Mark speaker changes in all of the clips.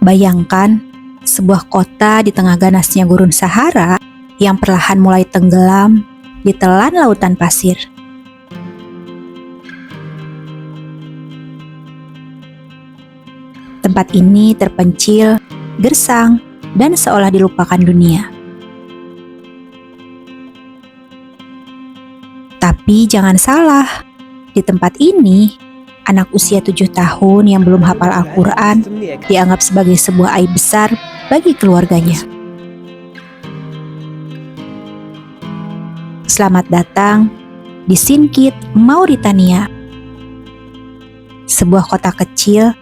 Speaker 1: Bayangkan sebuah kota di tengah ganasnya gurun Sahara yang perlahan mulai tenggelam ditelan lautan pasir. Tempat ini terpencil, gersang, dan seolah dilupakan dunia. Tapi jangan salah, di tempat ini, anak usia 7 tahun yang belum hafal Al-Quran dianggap sebagai sebuah aib besar bagi keluarganya. Selamat datang di Sinkit, Mauritania. Sebuah kota kecil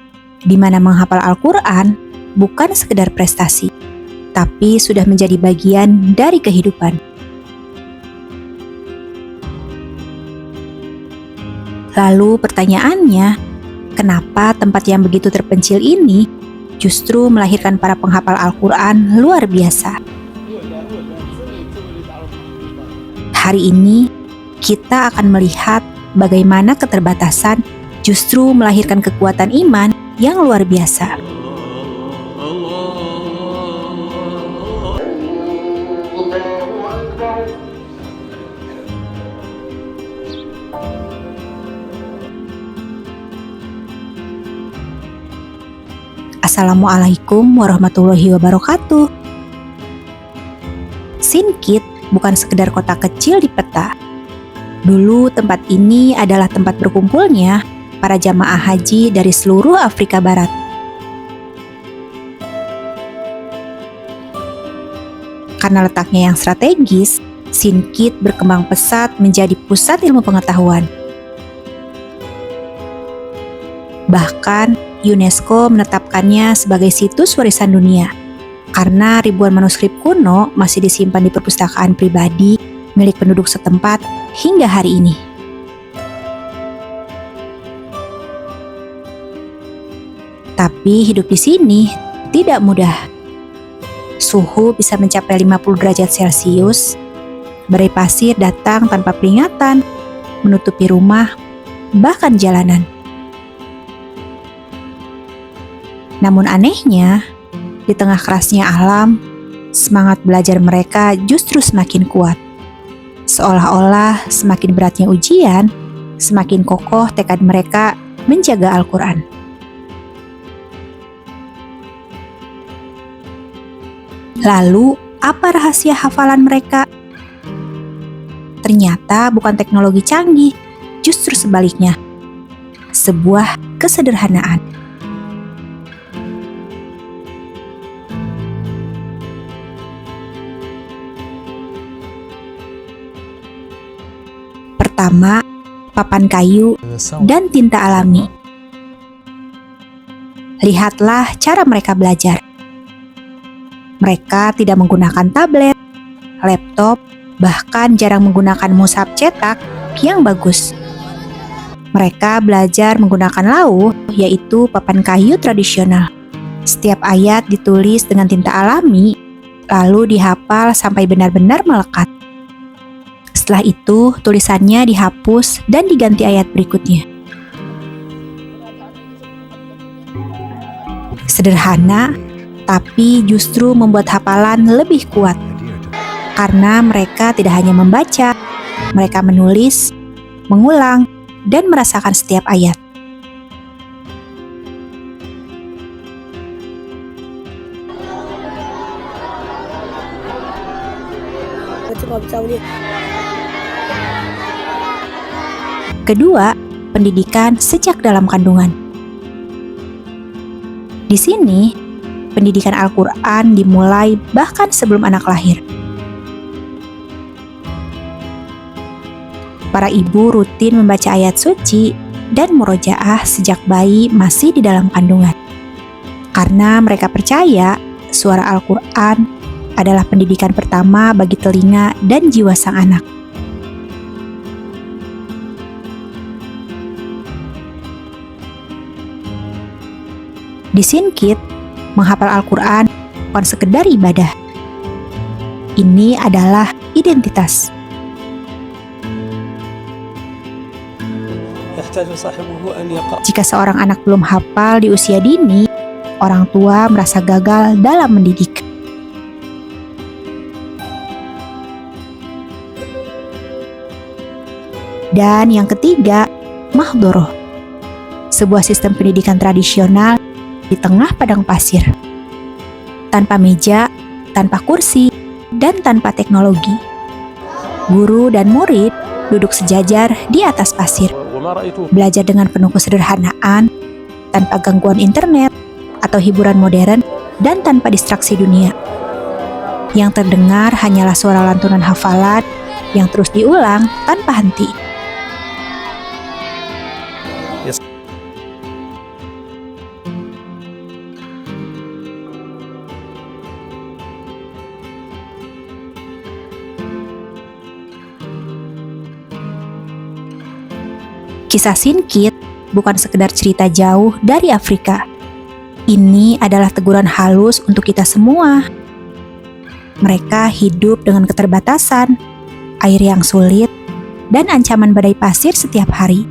Speaker 1: di mana menghafal Al-Quran bukan sekedar prestasi, tapi sudah menjadi bagian dari kehidupan. Lalu pertanyaannya, kenapa tempat yang begitu terpencil ini justru melahirkan para penghafal Al-Quran luar biasa? Hari ini, kita akan melihat bagaimana keterbatasan justru melahirkan kekuatan iman yang luar biasa. Assalamualaikum warahmatullahi wabarakatuh. Sinkit bukan sekedar kota kecil di peta. Dulu tempat ini adalah tempat berkumpulnya para jamaah haji dari seluruh Afrika Barat. Karena letaknya yang strategis, Sinkit berkembang pesat menjadi pusat ilmu pengetahuan. Bahkan, UNESCO menetapkannya sebagai situs warisan dunia karena ribuan manuskrip kuno masih disimpan di perpustakaan pribadi milik penduduk setempat hingga hari ini. Tapi hidup di sini tidak mudah. Suhu bisa mencapai 50 derajat Celcius, badai pasir datang tanpa peringatan, menutupi rumah, bahkan jalanan. Namun anehnya, di tengah kerasnya alam, semangat belajar mereka justru semakin kuat. Seolah-olah semakin beratnya ujian, semakin kokoh tekad mereka menjaga Al-Quran. Lalu, apa rahasia hafalan mereka? Ternyata bukan teknologi canggih, justru sebaliknya. Sebuah kesederhanaan. Pertama, papan kayu dan tinta alami. Lihatlah cara mereka belajar. Mereka tidak menggunakan tablet, laptop, bahkan jarang menggunakan mushaf cetak yang bagus. Mereka belajar menggunakan lauh, yaitu papan kayu tradisional. Setiap ayat ditulis dengan tinta alami, lalu dihafal sampai benar-benar melekat. Setelah itu, tulisannya dihapus dan diganti ayat berikutnya. Sederhana, tapi justru membuat hafalan lebih kuat. Karena mereka tidak hanya membaca, mereka menulis, mengulang, dan merasakan setiap ayat. Kedua, pendidikan sejak dalam kandungan. Di sini, pendidikan Al-Quran dimulai bahkan sebelum anak lahir. Para ibu rutin membaca ayat suci dan murojaah sejak bayi masih di dalam kandungan. Karena mereka percaya suara Al-Quran adalah pendidikan pertama bagi telinga dan jiwa sang anak. Di Sinkit, menghafal Al-Quran bukan sekedar ibadah. Ini adalah identitas. Jika seorang anak belum hafal di usia dini, orang tua merasa gagal dalam mendidik. Dan yang ketiga, mahdoroh, sebuah sistem pendidikan tradisional di tengah padang pasir. Tanpa meja, tanpa kursi, dan tanpa teknologi. Guru dan murid duduk sejajar di atas pasir, belajar dengan penuh kesederhanaan, tanpa gangguan internet atau hiburan modern, dan tanpa distraksi dunia. Yang terdengar hanyalah suara lantunan hafalan yang terus diulang tanpa henti. Kisah Sinkit bukan sekedar cerita jauh dari Afrika. Ini adalah teguran halus untuk kita semua. Mereka hidup dengan keterbatasan, air yang sulit, dan ancaman badai pasir setiap hari.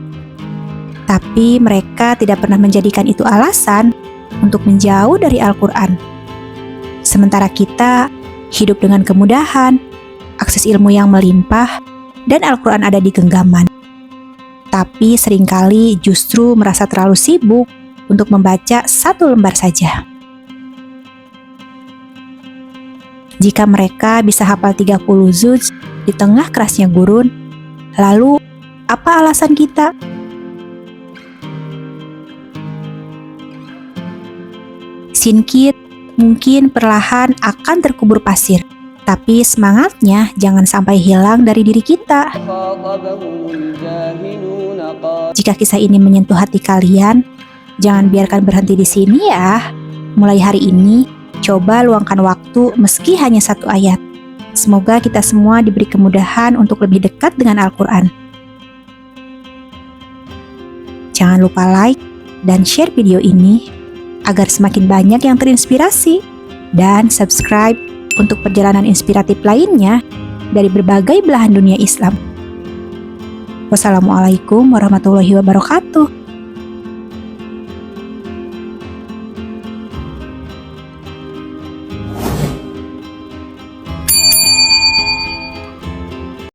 Speaker 1: Tapi mereka tidak pernah menjadikan itu alasan untuk menjauh dari Al-Quran. Sementara kita hidup dengan kemudahan, akses ilmu yang melimpah, dan Al-Quran ada di genggaman. Tapi seringkali justru merasa terlalu sibuk untuk membaca satu lembar saja. Jika mereka bisa hafal 30 juz di tengah kerasnya gurun, lalu apa alasan kita? Sinkit mungkin perlahan akan terkubur pasir, tapi semangatnya jangan sampai hilang dari diri kita. Jika kisah ini menyentuh hati kalian, jangan biarkan berhenti di sini ya. Mulai hari ini, coba luangkan waktu meski hanya 1 ayat. Semoga kita semua diberi kemudahan untuk lebih dekat dengan Al-Quran. Jangan lupa like dan share video ini agar semakin banyak yang terinspirasi, dan subscribe untuk perjalanan inspiratif lainnya dari berbagai belahan dunia Islam. Wassalamualaikum warahmatullahi wabarakatuh.